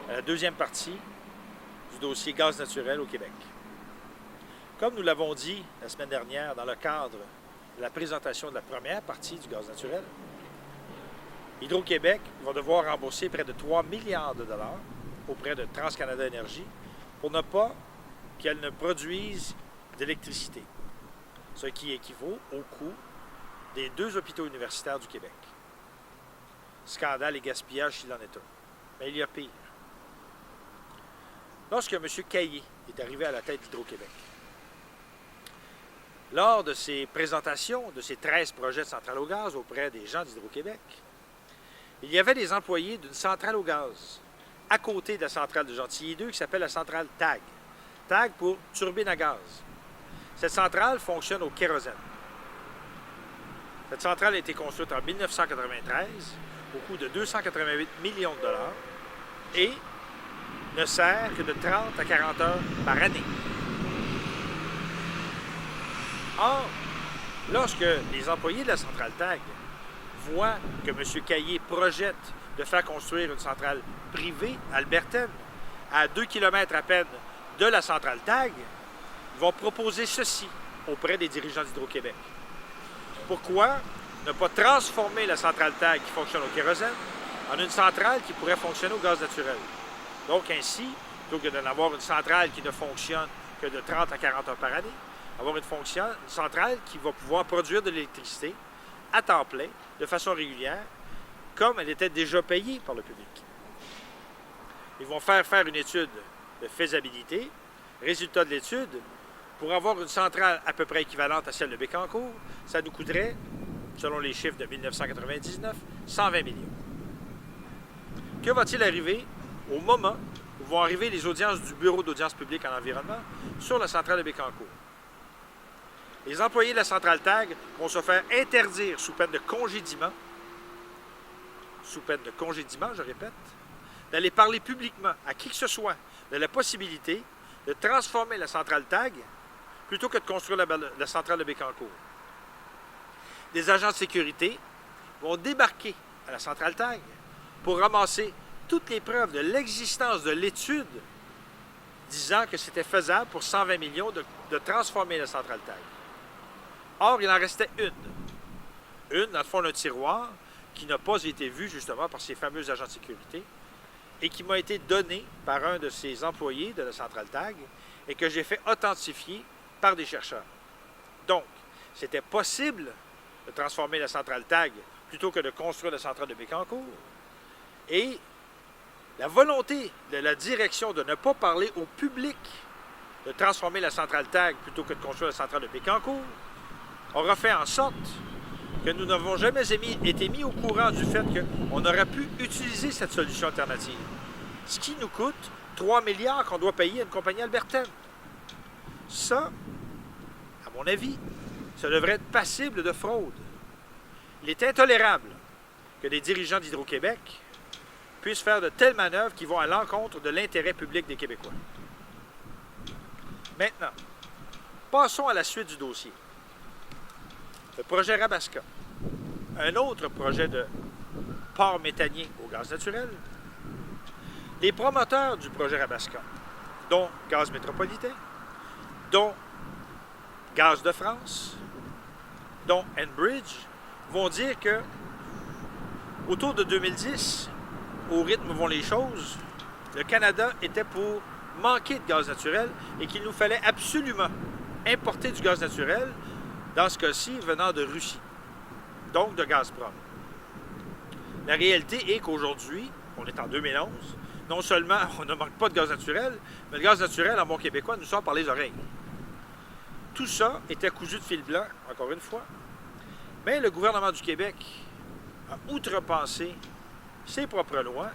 à la deuxième partie du dossier gaz naturel au Québec. Comme nous l'avons dit la semaine dernière dans le cadre de la présentation de la première partie du gaz naturel, Hydro-Québec va devoir rembourser près de 3 milliards de dollars auprès de TransCanada Énergie pour ne pas qu'elle ne produise d'électricité, ce qui équivaut au coût des 2 hôpitaux universitaires du Québec. Scandale et gaspillage s'il en est un. Mais il y a pire. Lorsque M. Caillé est arrivé à la tête d'Hydro-Québec, lors de ses présentations de ses 13 projets de centrale au gaz auprès des gens d'Hydro-Québec, il y avait des employés d'une centrale au gaz à côté de la centrale de Gentilly 2 qui s'appelle la centrale TAG. TAG pour turbine à gaz. Cette centrale fonctionne au kérosène. Cette centrale a été construite en 1993 au coût de 288 millions de dollars et ne sert que de 30 à 40 heures par année. Or, lorsque les employés de la centrale TAG voient que M. Caillé projette de faire construire une centrale privée albertaine à 2 km à peine de la centrale TAG, ils vont proposer ceci auprès des dirigeants d'Hydro-Québec. Pourquoi ne pas transformer la centrale TAG qui fonctionne au kérosène en une centrale qui pourrait fonctionner au gaz naturel? Donc ainsi, plutôt que d'en avoir une centrale qui ne fonctionne que de 30 à 40 heures par année, avoir une centrale qui va pouvoir produire de l'électricité à temps plein, de façon régulière, comme elle était déjà payée par le public. Ils vont faire une étude de faisabilité. Résultat de l'étude, pour avoir une centrale à peu près équivalente à celle de Bécancour, ça nous coûterait, selon les chiffres de 1999, 120 millions. Que va-t-il arriver au moment où vont arriver les audiences du Bureau d'audience publique en environnement sur la centrale de Bécancour? Les employés de la centrale TAG vont se faire interdire sous peine de congédiement, je répète, d'aller parler publiquement à qui que ce soit de la possibilité de transformer la centrale TAG plutôt que de construire la centrale de Bécancour. Des agents de sécurité vont débarquer à la centrale TAG pour ramasser toutes les preuves de l'existence de l'étude disant que c'était faisable pour 120 millions de transformer la centrale TAG. Or, il en restait une dans le fond d'un tiroir qui n'a pas été vue justement par ces fameux agents de sécurité et qui m'a été donnée par un de ces employés de la centrale TAG et que j'ai fait authentifier par des chercheurs. Donc, c'était possible de transformer la centrale TAG plutôt que de construire la centrale de Bécancour. Et la volonté de la direction de ne pas parler au public de transformer la centrale TAG plutôt que de construire la centrale de Bécancour aura fait en sorte que nous n'avons jamais été mis au courant du fait qu'on aurait pu utiliser cette solution alternative. Ce qui nous coûte 3 milliards qu'on doit payer à une compagnie albertaine. Ça, à mon avis, ça devrait être passible de fraude. Il est intolérable que les dirigeants d'Hydro-Québec puissent faire de telles manœuvres qui vont à l'encontre de l'intérêt public des Québécois. Maintenant, passons à la suite du dossier. Le projet Rabasca, un autre projet de port méthanier au gaz naturel. Les promoteurs du projet Rabasca, dont Gaz Métropolitain, dont Gaz de France, dont Enbridge, vont dire que autour de 2010, au rythme où vont les choses, le Canada était pour manquer de gaz naturel et qu'il nous fallait absolument importer du gaz naturel, dans ce cas-ci venant de Russie, donc de Gazprom. La réalité est qu'aujourd'hui, on est en 2011, non seulement on ne manque pas de gaz naturel, mais le gaz naturel en bon québécois nous sort par les oreilles. Tout ça était cousu de fil blanc, encore une fois, mais le gouvernement du Québec a outrepensé ses propres lois,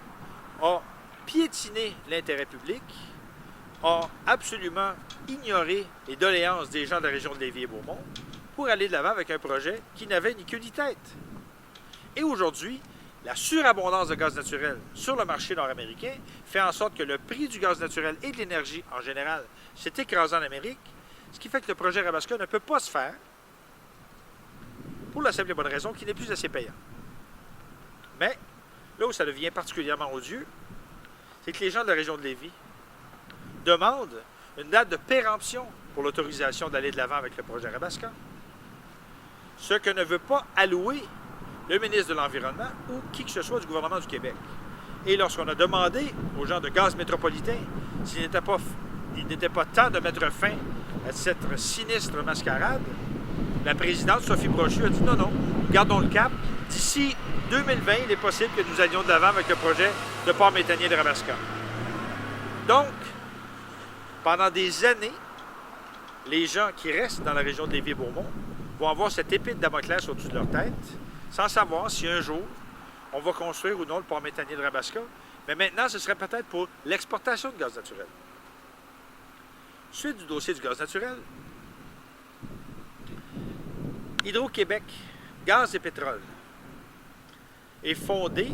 a piétiné l'intérêt public, a absolument ignoré les doléances des gens de la région de Lévis et Beaumont pour aller de l'avant avec un projet qui n'avait ni queue ni tête. Et aujourd'hui, la surabondance de gaz naturel sur le marché nord-américain fait en sorte que le prix du gaz naturel et de l'énergie en général s'est écrasé en Amérique, ce qui fait que le projet Rabasca ne peut pas se faire pour la simple et bonne raison qu'il n'est plus assez payant. Mais là où ça devient particulièrement odieux, c'est que les gens de la région de Lévis demandent une date de péremption pour l'autorisation d'aller de l'avant avec le projet Arabasca. Ce que ne veut pas allouer le ministre de l'Environnement ou qui que ce soit du gouvernement du Québec. Et lorsqu'on a demandé aux gens de Gaz Métropolitain s'il n'était pas temps de mettre fin à cette sinistre mascarade, la présidente Sophie Brochu a dit non, non, nous gardons le cap. D'ici 2020, il est possible que nous allions de l'avant avec le projet de port méthanier de Arabasca. Donc, pendant des années, les gens qui restent dans la région de Lévis-Beaumont vont avoir cette épée de Damoclès au-dessus de leur tête, sans savoir si un jour, on va construire ou non le port méthanier de Arabasca. Mais maintenant, ce serait peut-être pour l'exportation de gaz naturel. Suite du dossier du gaz naturel, Hydro-Québec, Gaz et Pétrole, est fondé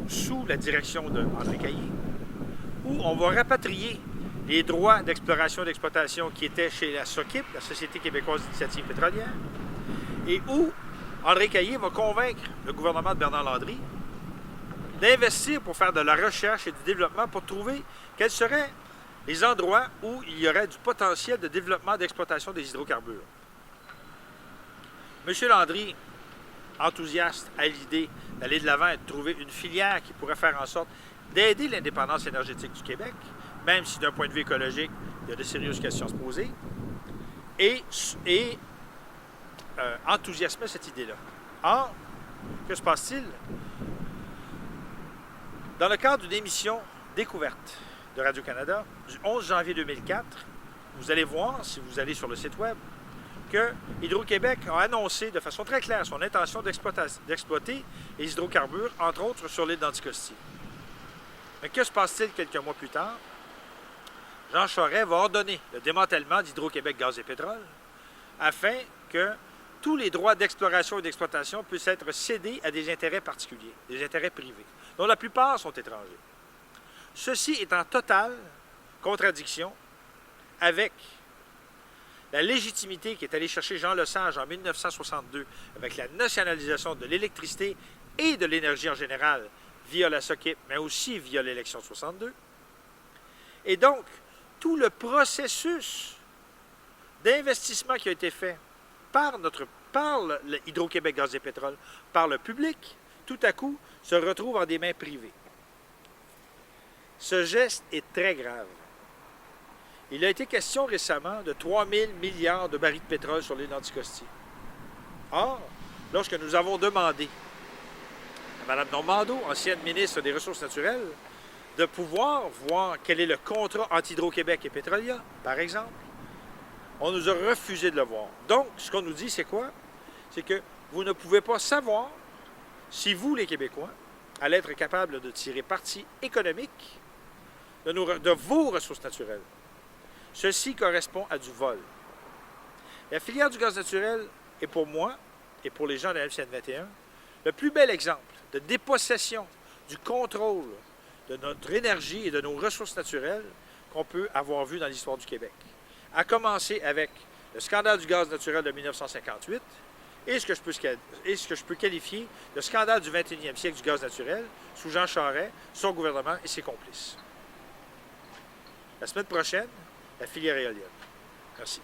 sous la direction d'André Caillé, où on va rapatrier les droits d'exploration et d'exploitation qui étaient chez la SOQIP, la Société québécoise d'initiative pétrolière, et où André Caillé va convaincre le gouvernement de Bernard Landry d'investir pour faire de la recherche et du développement pour trouver quels seraient les endroits où il y aurait du potentiel de développement d'exploitation des hydrocarbures. M. Landry, enthousiaste à l'idée d'aller de l'avant et de trouver une filière qui pourrait faire en sorte d'aider l'indépendance énergétique du Québec, même si d'un point de vue écologique, il y a de sérieuses questions à se poser, et enthousiasmait cette idée-là. Or, que se passe-t-il? Dans le cadre d'une émission Découverte de Radio-Canada du 11 janvier 2004, vous allez voir, si vous allez sur le site web, que Hydro-Québec a annoncé de façon très claire son intention d'exploiter les hydrocarbures, entre autres sur l'île d'Anticosti. Mais que se passe-t-il quelques mois plus tard? Jean Charest va ordonner le démantèlement d'Hydro-Québec Gaz et Pétrole afin que tous les droits d'exploration et d'exploitation puissent être cédés à des intérêts particuliers, des intérêts privés, dont la plupart sont étrangers. Ceci est en totale contradiction avec la légitimité qu'est allé chercher Jean Lesage en 1962 avec la nationalisation de l'électricité et de l'énergie en général via la SOQIP, mais aussi via l'élection de 62. Et donc, tout le processus d'investissement qui a été fait par Hydro-Québec Gaz et Pétrole, par le public, tout à coup, se retrouve en des mains privées. Ce geste est très grave. Il a été question récemment de 3 000 milliards de barils de pétrole sur l'île d'Anticosti. Or, lorsque nous avons demandé à Mme Normando, ancienne ministre des Ressources naturelles, de pouvoir voir quel est le contrat entre Hydro-Québec et Pétrolia, par exemple, on nous a refusé de le voir. Donc, ce qu'on nous dit, c'est quoi? C'est que vous ne pouvez pas savoir si vous, les Québécois, allez être capables de tirer parti économique de vos ressources naturelles. Ceci correspond à du vol. La filière du gaz naturel est pour moi et pour les gens de la LCN21 le plus bel exemple de dépossession du contrôle de notre énergie et de nos ressources naturelles qu'on peut avoir vu dans l'histoire du Québec. À commencer avec le scandale du gaz naturel de 1958 et ce que je peux qualifier de scandale du 21e siècle du gaz naturel sous Jean Charest, son gouvernement et ses complices. La semaine prochaine, la filière éolienne. Merci.